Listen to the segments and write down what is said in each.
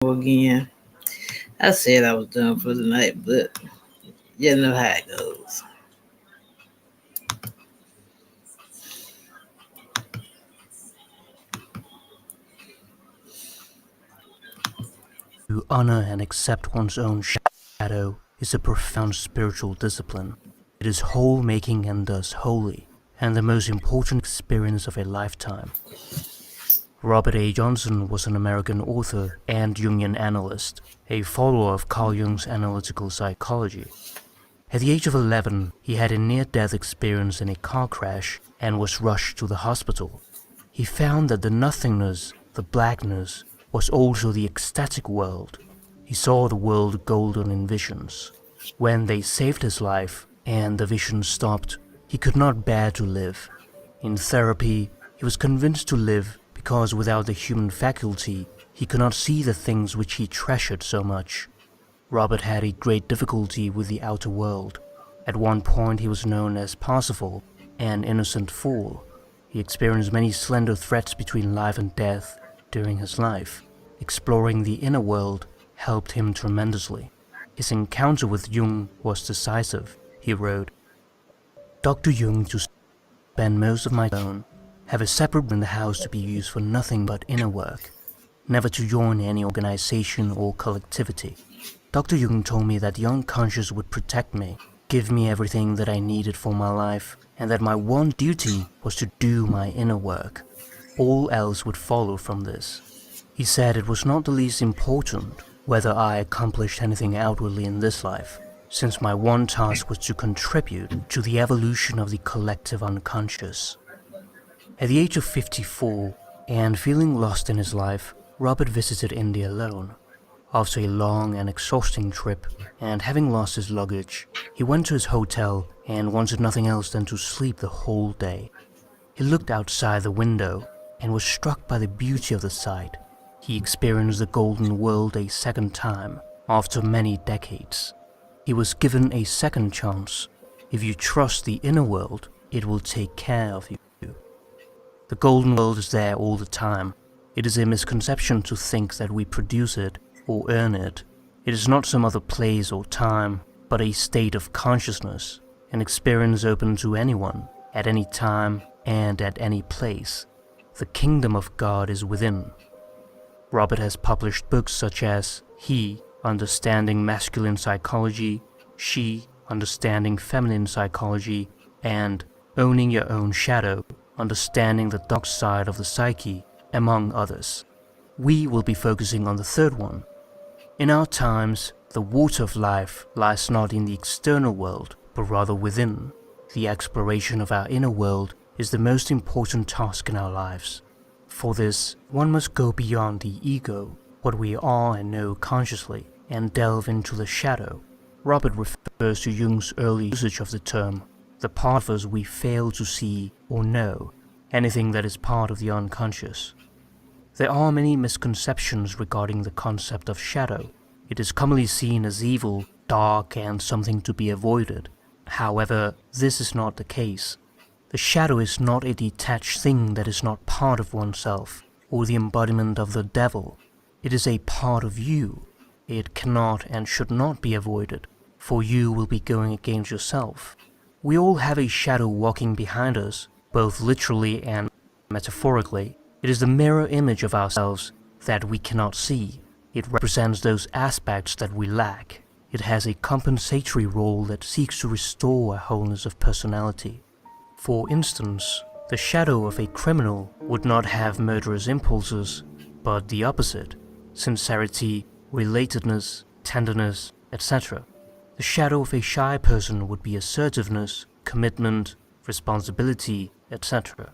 again. I said I was done for the night, but you know how it goes. To honor and accept one's own shadow is a profound spiritual discipline. It is whole-making and thus holy, and the most important experience of a lifetime. Robert A. Johnson was an American author and Jungian analyst, a follower of Carl Jung's analytical psychology. At the age of 11, he had a near-death experience in a car crash and was rushed to the hospital. He found that the nothingness, the blackness, was also the ecstatic world. He saw the world golden in visions. When they saved his life and the vision stopped, he could not bear to live. In therapy, he was convinced to live because without the human faculty, he could not see the things which he treasured so much. Robert had a great difficulty with the outer world. At one point he was known as Parsifal, an innocent fool. He experienced many slender threads between life and death during his life. Exploring the inner world helped him tremendously. His encounter with Jung was decisive. He wrote, "Dr. Jung to spend most of my own, have a separate room in the house to be used for nothing but inner work, never to join any organization or collectivity. Dr. Jung told me that the unconscious would protect me, give me everything that I needed for my life, and that my one duty was to do my inner work. All else would follow from this." He said it was not the least important whether I accomplished anything outwardly in this life, since my one task was to contribute to the evolution of the collective unconscious. At the age of 54, and feeling lost in his life, Robert visited India alone. After a long and exhausting trip, and having lost his luggage, he went to his hotel and wanted nothing else than to sleep the whole day. He looked outside the window and was struck by the beauty of the sight. He experienced the golden world a second time, after many decades. He was given a second chance. If you trust the inner world, it will take care of you. The golden world is there all the time. It is a misconception to think that we produce it or earn it. It is not some other place or time, but a state of consciousness, an experience open to anyone, at any time and at any place. The kingdom of God is within. Robert has published books such as He, Understanding Masculine Psychology, She, Understanding Feminine Psychology, and Owning Your Own Shadow, Understanding the Dark Side of the Psyche, among others. We will be focusing on the third one. In our times, the water of life lies not in the external world, but rather within. The exploration of our inner world is the most important task in our lives. For this, one must go beyond the ego, what we are and know consciously, and delve into the shadow. Robert refers to Jung's early usage of the term, the part of us we fail to see or know, anything that is part of the unconscious. There are many misconceptions regarding the concept of shadow. It is commonly seen as evil, dark, and something to be avoided. However, this is not the case. The shadow is not a detached thing that is not part of oneself, or the embodiment of the devil. It is a part of you. It cannot and should not be avoided, for you will be going against yourself. We all have a shadow walking behind us, both literally and metaphorically. It is the mirror image of ourselves that we cannot see. It represents those aspects that we lack. It has a compensatory role that seeks to restore a wholeness of personality. For instance, the shadow of a criminal would not have murderous impulses, but the opposite: sincerity, relatedness, tenderness, etc. The shadow of a shy person would be assertiveness, commitment, responsibility, etc.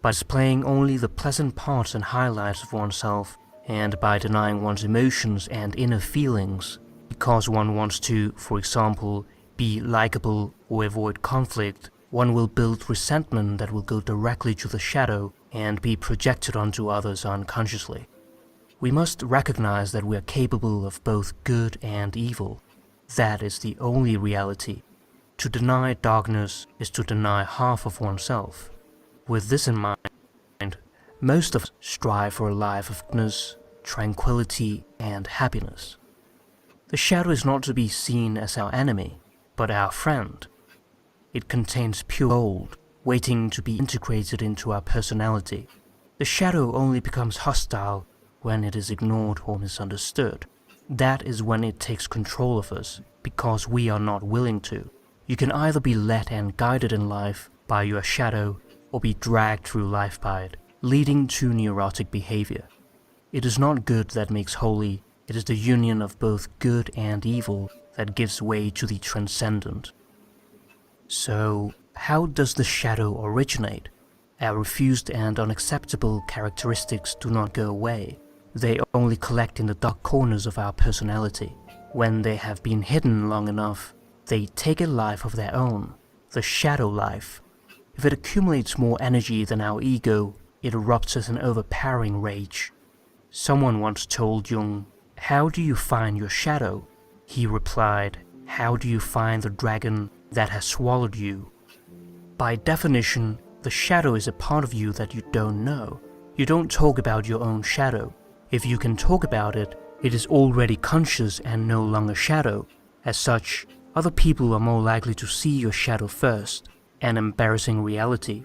By displaying only the pleasant parts and highlights of oneself, and by denying one's emotions and inner feelings, because one wants to, for example, be likable or avoid conflict, one will build resentment that will go directly to the shadow and be projected onto others unconsciously. We must recognize that we are capable of both good and evil. That is the only reality. To deny darkness is to deny half of oneself. With this in mind, most of us strive for a life of goodness, tranquility, and happiness. The shadow is not to be seen as our enemy, but our friend. It contains pure gold, waiting to be integrated into our personality. The shadow only becomes hostile when it is ignored or misunderstood. That is when it takes control of us, because we are not willing to. You can either be led and guided in life by your shadow, or be dragged through life by it, leading to neurotic behavior. It is not good that makes holy, it is the union of both good and evil that gives way to the transcendent. So, how does the shadow originate? Our refused and unacceptable characteristics do not go away. They only collect in the dark corners of our personality. When they have been hidden long enough, they take a life of their own, the shadow life. If it accumulates more energy than our ego, it erupts as an overpowering rage. Someone once told Jung, "How do you find your shadow?" He replied, "How do you find the dragon that has swallowed you?" By definition, the shadow is a part of you that you don't know. You don't talk about your own shadow. If you can talk about it, it is already conscious and no longer shadow. As such, other people are more likely to see your shadow first, an embarrassing reality.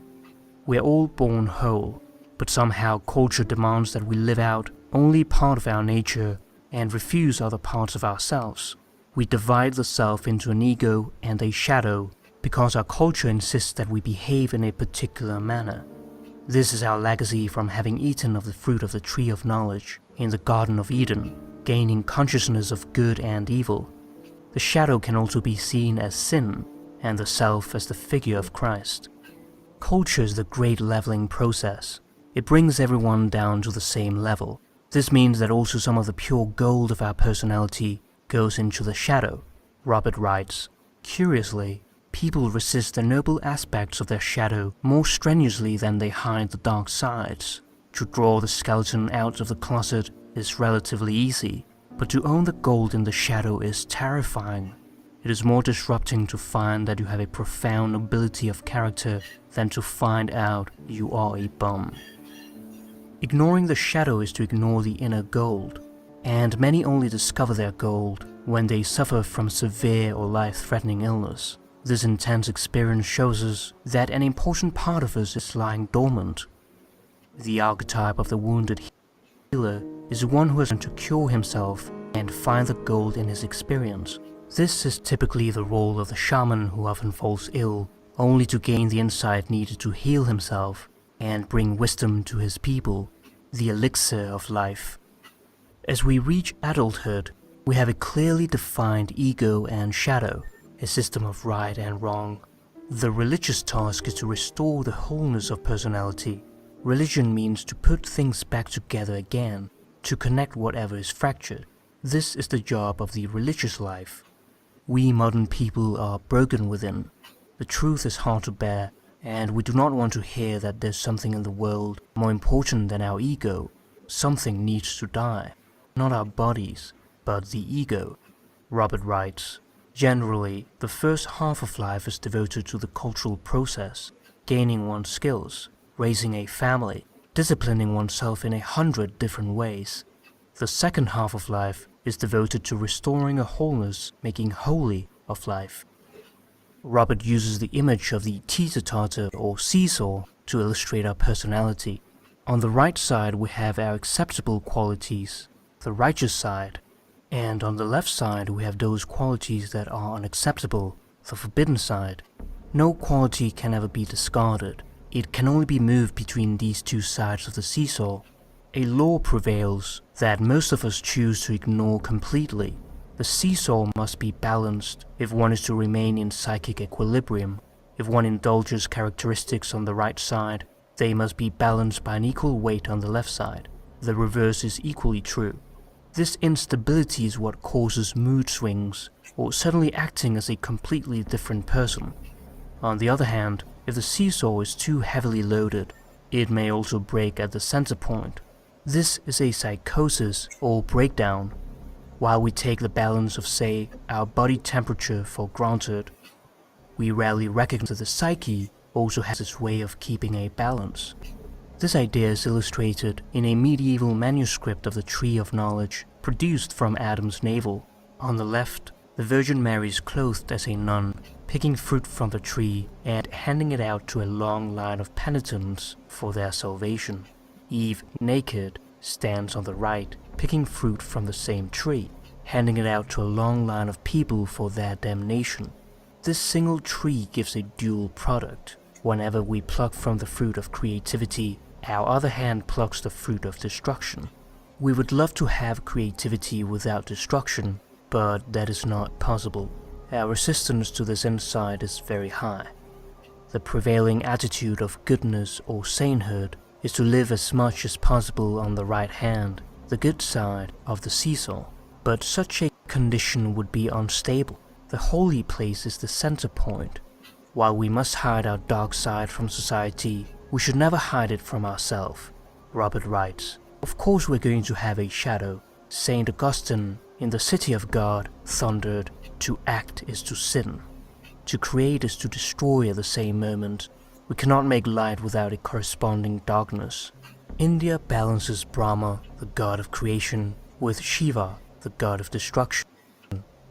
We are all born whole, but somehow culture demands that we live out only part of our nature and refuse other parts of ourselves. We divide the self into an ego and a shadow because our culture insists that we behave in a particular manner. This is our legacy from having eaten of the fruit of the tree of knowledge in the Garden of Eden, gaining consciousness of good and evil. The shadow can also be seen as sin, and the self as the figure of Christ. Culture is the great leveling process. It brings everyone down to the same level. This means that also some of the pure gold of our personality goes into the shadow. Robert writes, "Curiously, people resist the noble aspects of their shadow more strenuously than they hide the dark sides. To draw the skeleton out of the closet is relatively easy, but to own the gold in the shadow is terrifying. It is more disrupting to find that you have a profound nobility of character than to find out you are a bum." Ignoring the shadow is to ignore the inner gold, and many only discover their gold when they suffer from severe or life-threatening illness. This intense experience shows us that an important part of us is lying dormant. The archetype of the wounded healer is one who has learned to cure himself and find the gold in his experience. This is typically the role of the shaman who often falls ill, only to gain the insight needed to heal himself and bring wisdom to his people, the elixir of life. As we reach adulthood, we have a clearly defined ego and shadow, a system of right and wrong. The religious task is to restore the wholeness of personality. Religion means to put things back together again, to connect whatever is fractured. This is the job of the religious life. We modern people are broken within. The truth is hard to bear, and we do not want to hear that there's something in the world more important than our ego. Something needs to die. Not our bodies, but the ego. Robert writes, "Generally, the first half of life is devoted to the cultural process, gaining one's skills, raising a family, disciplining oneself in 100 different ways. The second half of life is devoted to restoring a wholeness, making holy of life." Robert uses the image of the teeter-totter or seesaw to illustrate our personality. On the right side we have our acceptable qualities, the righteous side, and on the left side we have those qualities that are unacceptable, the forbidden side. No quality can ever be discarded. It can only be moved between these two sides of the seesaw. A law prevails that most of us choose to ignore completely. The seesaw must be balanced if one is to remain in psychic equilibrium. If one indulges characteristics on the right side, they must be balanced by an equal weight on the left side. The reverse is equally true. This instability is what causes mood swings, or suddenly acting as a completely different person. On the other hand, if the seesaw is too heavily loaded, it may also break at the center point. This is a psychosis or breakdown. While we take the balance of, say, our body temperature for granted, we rarely recognize that the psyche also has its way of keeping a balance. This idea is illustrated in a medieval manuscript of the Tree of Knowledge produced from Adam's navel. On the left, the Virgin Mary is clothed as a nun, picking fruit from the tree and handing it out to a long line of penitents for their salvation. Eve, naked, stands on the right, picking fruit from the same tree, handing it out to a long line of people for their damnation. This single tree gives a dual product. Whenever we pluck from the fruit of creativity, our other hand plucks the fruit of destruction. We would love to have creativity without destruction, but that is not possible. Our resistance to this insight is very high. The prevailing attitude of goodness or sainthood is to live as much as possible on the right hand, the good side of the seesaw. But such a condition would be unstable. The holy place is the center point. While we must hide our dark side from society, we should never hide it from ourselves. Robert writes, "Of course we're going to have a shadow. Saint Augustine, in the City of God, thundered, 'To act is to sin. To create is to destroy at the same moment. We cannot make light without a corresponding darkness.' India balances Brahma, the god of creation, with Shiva, the god of destruction,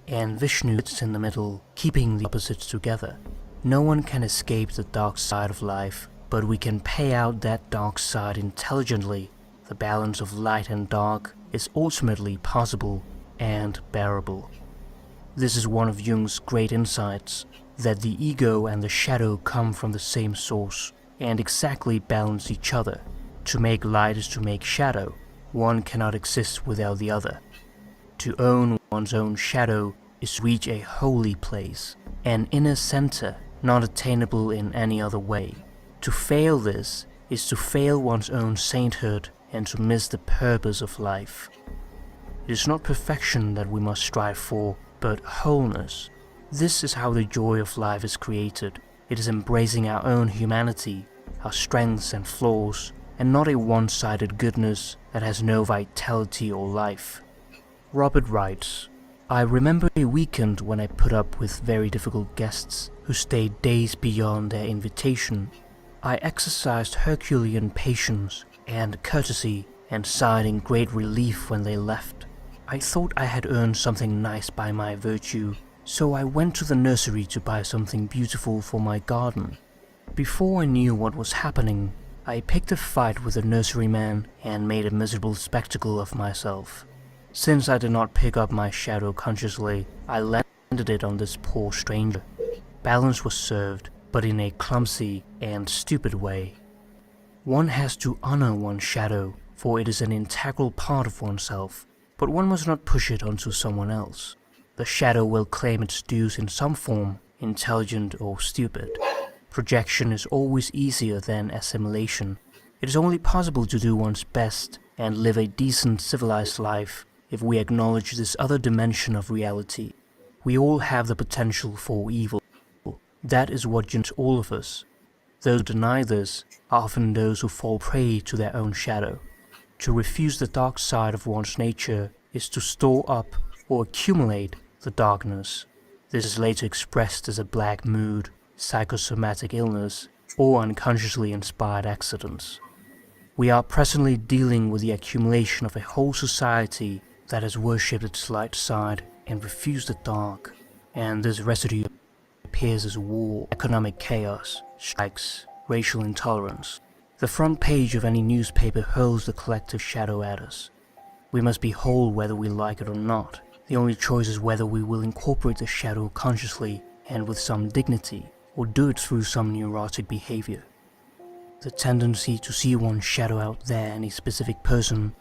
and Vishnu sits in the middle, keeping the opposites together. No one can escape the dark side of life, but we can pay out that dark side intelligently. The balance of light and dark is ultimately possible and bearable." This is one of Jung's great insights, that the ego and the shadow come from the same source and exactly balance each other. To make light is to make shadow. One cannot exist without the other. To own one's own shadow is to reach a holy place, an inner center not attainable in any other way. To fail this is to fail one's own sainthood and to miss the purpose of life. It is not perfection that we must strive for, but wholeness. This is how the joy of life is created. It is embracing our own humanity, our strengths and flaws, and not a one-sided goodness that has no vitality or life. Robert writes, "I remember a weekend when I put up with very difficult guests who stayed days beyond their invitation. I exercised Herculean patience and courtesy and sighed in great relief when they left. I thought I had earned something nice by my virtue, so I went to the nursery to buy something beautiful for my garden. Before I knew what was happening, I picked a fight with the nurseryman and made a miserable spectacle of myself. Since I did not pick up my shadow consciously, I landed it on this poor stranger. Balance was served, but in a clumsy and stupid way. One has to honor one's shadow, for it is an integral part of oneself, but one must not push it onto someone else. The shadow will claim its dues in some form, intelligent or stupid. Projection is always easier than assimilation. It is only possible to do one's best and live a decent civilized life if we acknowledge this other dimension of reality. We all have the potential for evil. That is what unites all of us. Those who deny this are often those who fall prey to their own shadow. To refuse the dark side of one's nature is to store up or accumulate the darkness. This is later expressed as a black mood, psychosomatic illness, or unconsciously inspired accidents. We are presently dealing with the accumulation of a whole society that has worshipped its light side and refused the dark, and this residue appears as war, economic chaos, strikes, racial intolerance. The front page of any newspaper hurls the collective shadow at us. We must be whole whether we like it or not. The only choice is whether we will incorporate the shadow consciously and with some dignity, or do it through some neurotic behavior. The tendency to see one's shadow out there in a specific person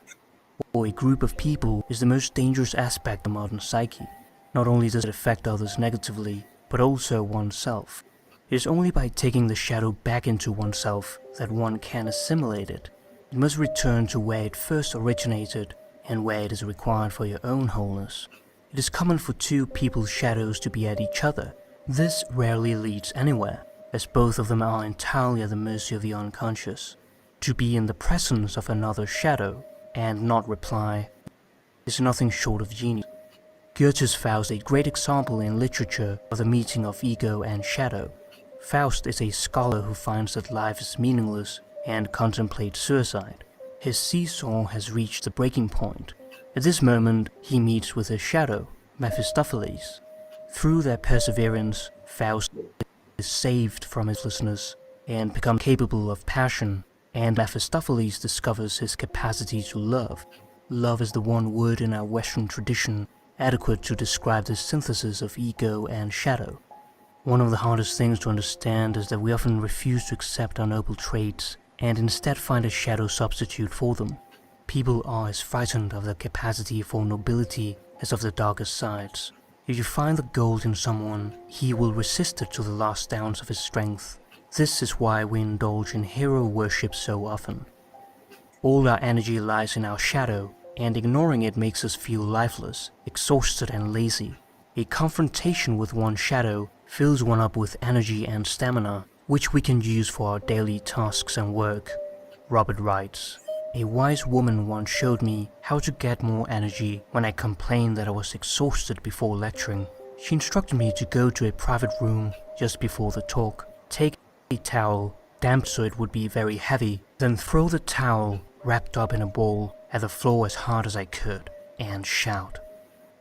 or a group of people is the most dangerous aspect of modern psyche. Not only does it affect others negatively, but also oneself. It is only by taking the shadow back into oneself that one can assimilate it. It must return to where it first originated and where it is required for your own wholeness. It is common for two people's shadows to be at each other. This rarely leads anywhere, as both of them are entirely at the mercy of the unconscious. To be in the presence of another's shadow and not reply is nothing short of genius. Goethe's Faust is a great example in literature of the meeting of ego and shadow. Faust is a scholar who finds that life is meaningless and contemplates suicide. His seesaw has reached the breaking point. At this moment, he meets with his shadow, Mephistopheles. Through their perseverance, Faust is saved from his listlessness and becomes capable of passion, and Mephistopheles discovers his capacity to love. Love is the one word in our Western tradition adequate to describe the synthesis of ego and shadow. One of the hardest things to understand is that we often refuse to accept our noble traits and instead find a shadow substitute for them. People are as frightened of their capacity for nobility as of the darkest sides. If you find the gold in someone, he will resist it to the last ounce of his strength. This is why we indulge in hero worship so often. All our energy lies in our shadow, and ignoring it makes us feel lifeless, exhausted and lazy. A confrontation with one's shadow fills one up with energy and stamina, which we can use for our daily tasks and work. Robert writes, "A wise woman once showed me how to get more energy when I complained that I was exhausted before lecturing. She instructed me to go to a private room just before the talk, take a towel, damp so it would be very heavy, then throw the towel, wrapped up in a ball, at the floor as hard as I could, and shout.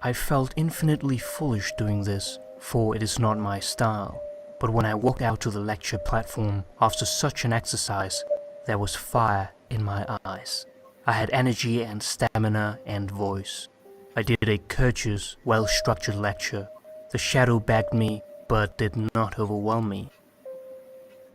I felt infinitely foolish doing this, for it is not my style. But when I walked out to the lecture platform after such an exercise, there was fire in my eyes. I had energy and stamina and voice. I did a courteous, well-structured lecture. The shadow backed me, but did not overwhelm me."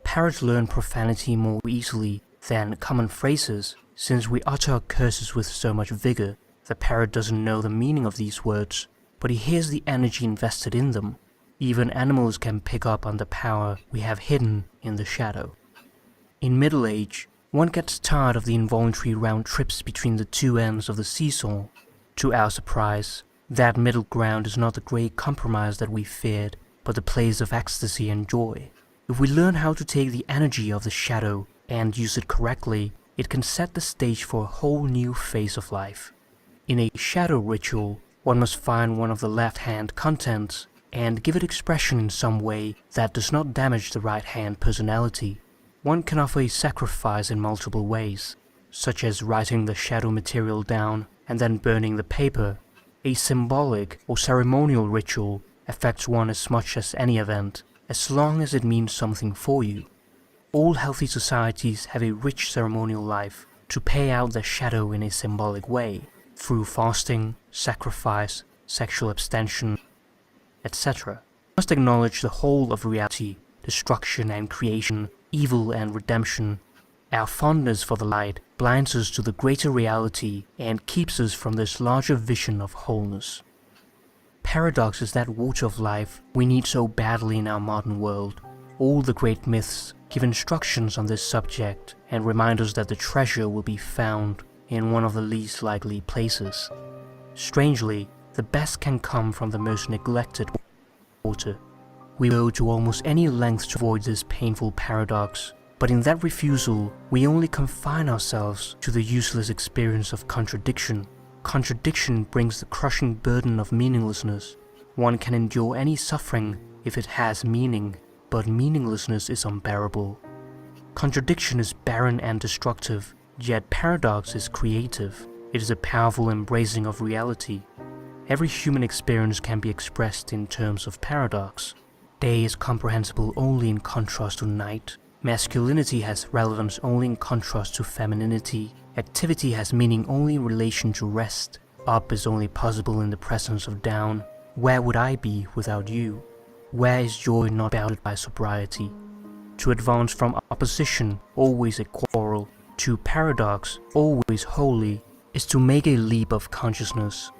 Parrots learn profanity more easily than common phrases, since we utter our curses with so much vigor. The parrot doesn't know the meaning of these words, but he hears the energy invested in them. Even animals can pick up on the power we have hidden in the shadow. In middle age, one gets tired of the involuntary round trips between the two ends of the seesaw. To our surprise, that middle ground is not the great compromise that we feared, but the place of ecstasy and joy. If we learn how to take the energy of the shadow and use it correctly, it can set the stage for a whole new phase of life. In a shadow ritual, one must find one of the left-hand contents and give it expression in some way that does not damage the right-hand personality. One can offer a sacrifice in multiple ways, such as writing the shadow material down and then burning the paper. A symbolic or ceremonial ritual affects one as much as any event, as long as it means something for you. All healthy societies have a rich ceremonial life to pay out their shadow in a symbolic way, through fasting, sacrifice, sexual abstention, etc. We must acknowledge the whole of reality, destruction and creation, evil and redemption. Our fondness for the light blinds us to the greater reality and keeps us from this larger vision of wholeness. Paradox is that water of life we need so badly in our modern world. All the great myths give instructions on this subject and remind us that the treasure will be found in one of the least likely places. Strangely, the best can come from the most neglected water. We go to almost any length to avoid this painful paradox, but in that refusal, we only confine ourselves to the useless experience of contradiction. Contradiction brings the crushing burden of meaninglessness. One can endure any suffering if it has meaning, but meaninglessness is unbearable. Contradiction is barren and destructive, yet paradox is creative. It is a powerful embracing of reality. Every human experience can be expressed in terms of paradox. Day is comprehensible only in contrast to night. Masculinity has relevance only in contrast to femininity. Activity has meaning only in relation to rest. Up is only possible in the presence of down. Where would I be without you? Where is joy not bounded by sobriety? To advance from opposition, always a quarrel, to paradox, always wholly, is to make a leap of consciousness.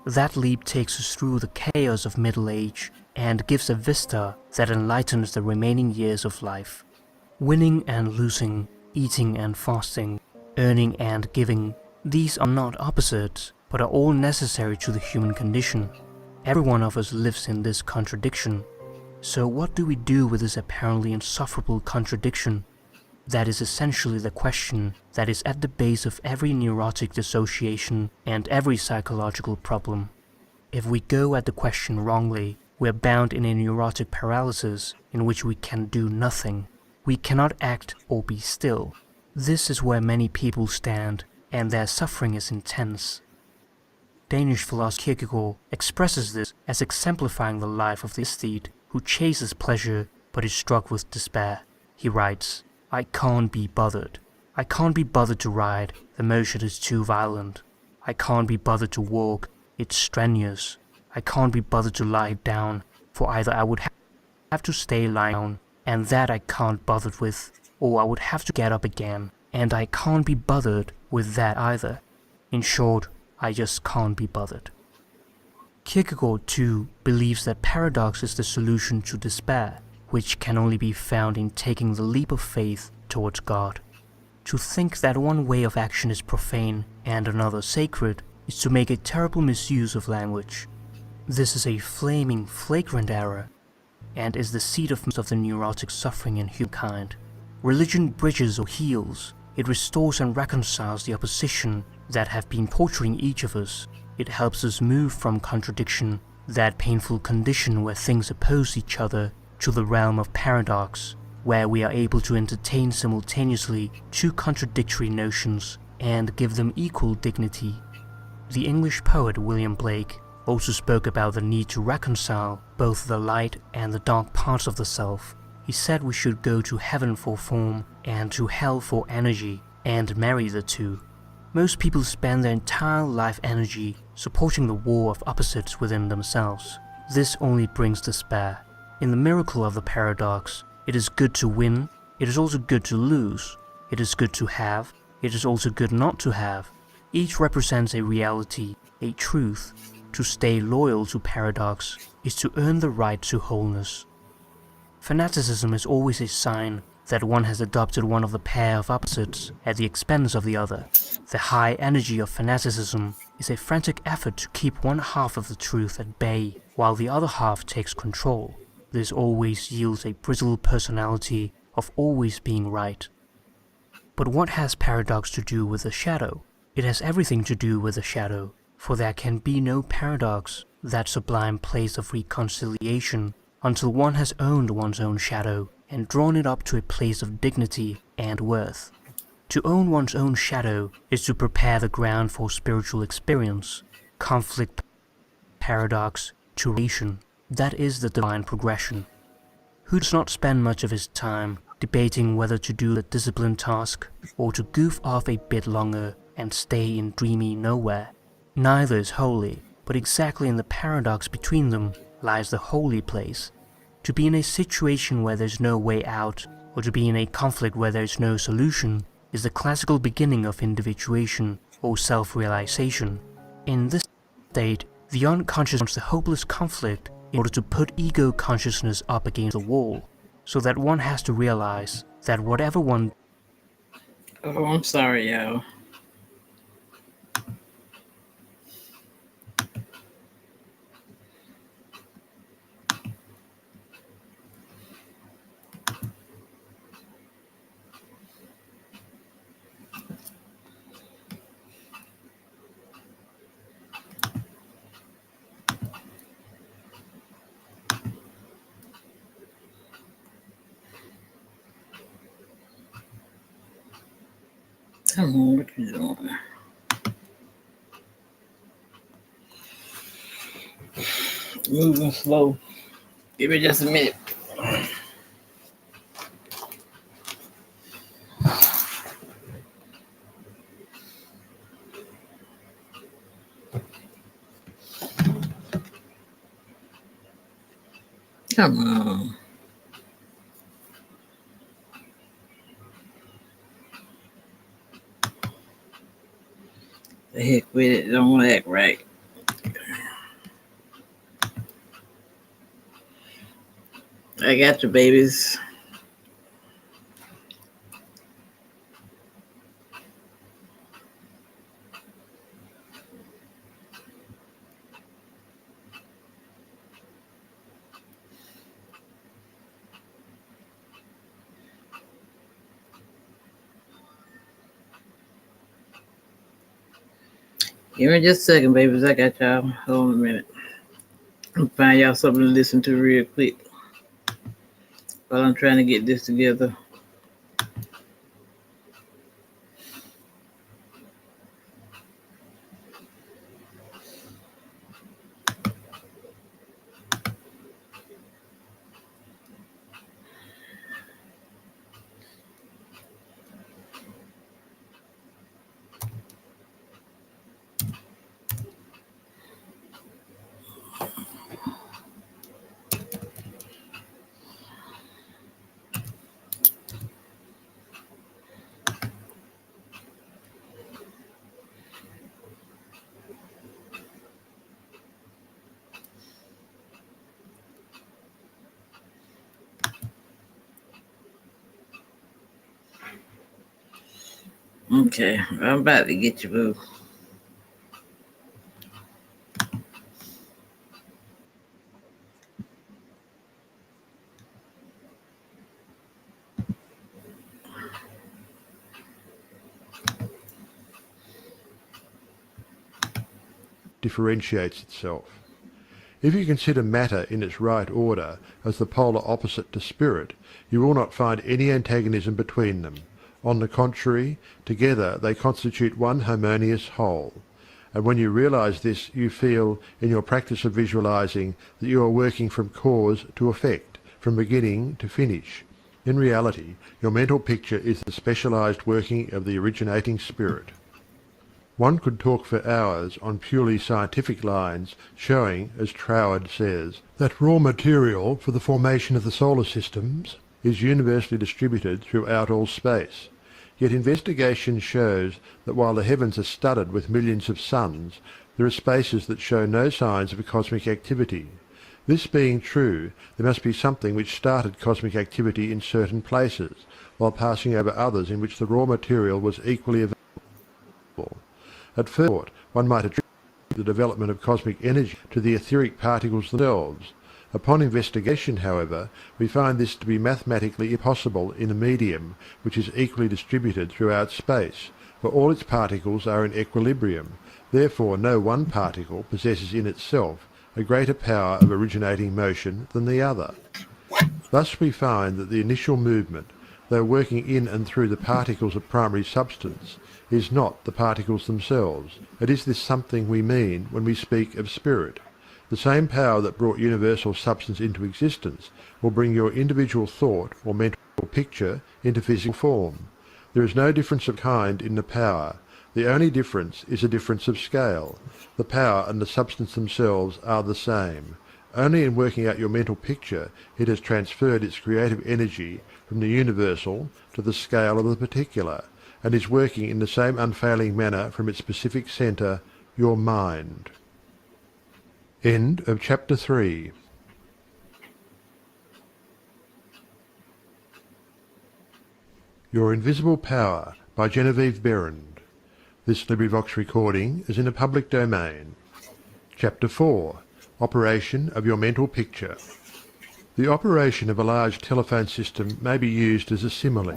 That leap takes us through the chaos of middle age and gives a vista that enlightens the remaining years of life. Winning and losing, eating and fasting, earning and giving, these are not opposites, but are all necessary to the human condition. Every one of us lives in this contradiction. So what do we do with this apparently insufferable contradiction? That is essentially the question that is at the base of every neurotic dissociation and every psychological problem. If we go at the question wrongly, we are bound in a neurotic paralysis in which we can do nothing. We cannot act or be still. This is where many people stand, and their suffering is intense. Danish philosopher Kierkegaard expresses this as exemplifying the life of the aesthete who chases pleasure but is struck with despair. He writes, "I can't be bothered. I can't be bothered to ride, the motion is too violent. I can't be bothered to walk, it's strenuous. I can't be bothered to lie down, for either I would have to stay lying down, and that I can't bother with, or I would have to get up again, and I can't be bothered with that either. In short, I just can't be bothered." Kierkegaard, too, believes that paradox is the solution to despair, which can only be found in taking the leap of faith towards God. To think that one way of action is profane and another sacred is to make a terrible misuse of language. This is a flaming, flagrant error, and is the seat of most of the neurotic suffering in humankind. Religion bridges or heals. It restores and reconciles the opposition that have been torturing each of us. It helps us move from contradiction, that painful condition where things oppose each other, to the realm of paradox, where we are able to entertain simultaneously two contradictory notions and give them equal dignity. The English poet William Blake also spoke about the need to reconcile both the light and the dark parts of the self. He said we should go to heaven for form and to hell for energy, and marry the two. Most people spend their entire life energy supporting the war of opposites within themselves. This only brings despair. In the miracle of the paradox, it is good to win, it is also good to lose. It is good to have, it is also good not to have. Each represents a reality, a truth. To stay loyal to paradox is to earn the right to wholeness. Fanaticism is always a sign that one has adopted one of the pair of opposites at the expense of the other. The high energy of fanaticism is a frantic effort to keep one half of the truth at bay while the other half takes control. This always yields a brittle personality of always being right. But what has paradox to do with the shadow? It has everything to do with the shadow, for there can be no paradox, that sublime place of reconciliation, until one has owned one's own shadow and drawn it up to a place of dignity and worth. To own one's own shadow is to prepare the ground for spiritual experience, conflict, paradox, to relation. That is the divine progression. Who does not spend much of his time debating whether to do the disciplined task or to goof off a bit longer and stay in dreamy nowhere? Neither is holy, but exactly in the paradox between them lies the holy place. To be in a situation where there's no way out, or to be in a conflict where there's no solution, is the classical beginning of individuation or self-realization. In this state, the unconscious wants the hopeless conflict in order to put ego consciousness up against the wall, so that one has to realize that whatever one... Oh, I'm sorry, y'all. Come on, what you doing? Moving slow. Give me just a minute. Come on. The heck with it. Don't act right. I got you, babies. Give me just a second, babies. I got y'all. Hold on a minute. I'll find y'all something to listen to real quick while I'm trying to get this together. Okay, I'm about to get you, boo. Differentiates itself. If you consider matter in its right order as the polar opposite to spirit, you will not find any antagonism between them. On the contrary, together they constitute one harmonious whole. And when you realize this, you feel, in your practice of visualizing, that you are working from cause to effect, from beginning to finish. In reality, your mental picture is the specialized working of the originating spirit. One could talk for hours on purely scientific lines, showing, as Troward says, that raw material for the formation of the solar systems is universally distributed throughout all space. Yet investigation shows that while the heavens are studded with millions of suns, there are spaces that show no signs of cosmic activity. This being true, there must be something which started cosmic activity in certain places, while passing over others in which the raw material was equally available. At first thought, one might attribute the development of cosmic energy to the etheric particles themselves. Upon investigation, however, we find this to be mathematically impossible in a medium which is equally distributed throughout space, for all its particles are in equilibrium. Therefore no one particle possesses in itself a greater power of originating motion than the other. Thus we find that the initial movement, though working in and through the particles of primary substance, is not the particles themselves. It is this something we mean when we speak of spirit. The same power that brought universal substance into existence will bring your individual thought or mental picture into physical form. There is no difference of kind in the power. The only difference is a difference of scale. The power and the substance themselves are the same. Only in working out your mental picture it has transferred its creative energy from the universal to the scale of the particular, and is working in the same unfailing manner from its specific centre, your mind. End of chapter 3. Your Invisible Power by Genevieve Berend. This LibriVox recording is in a public domain. Chapter 4. Operation of your mental picture. The operation of a large telephone system may be used as a simile.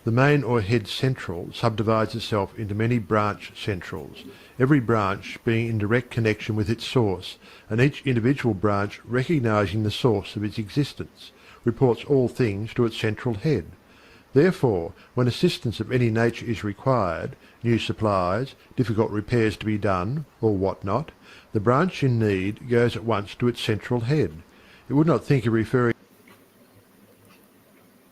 The main or head central subdivides itself into many branch centrals, every branch being in direct connection with its source, and each individual branch recognizing the source of its existence, reports all things to its central head. Therefore, when assistance of any nature is required, new supplies, difficult repairs to be done, or what not, the branch in need goes at once to its central head. It would not think of referring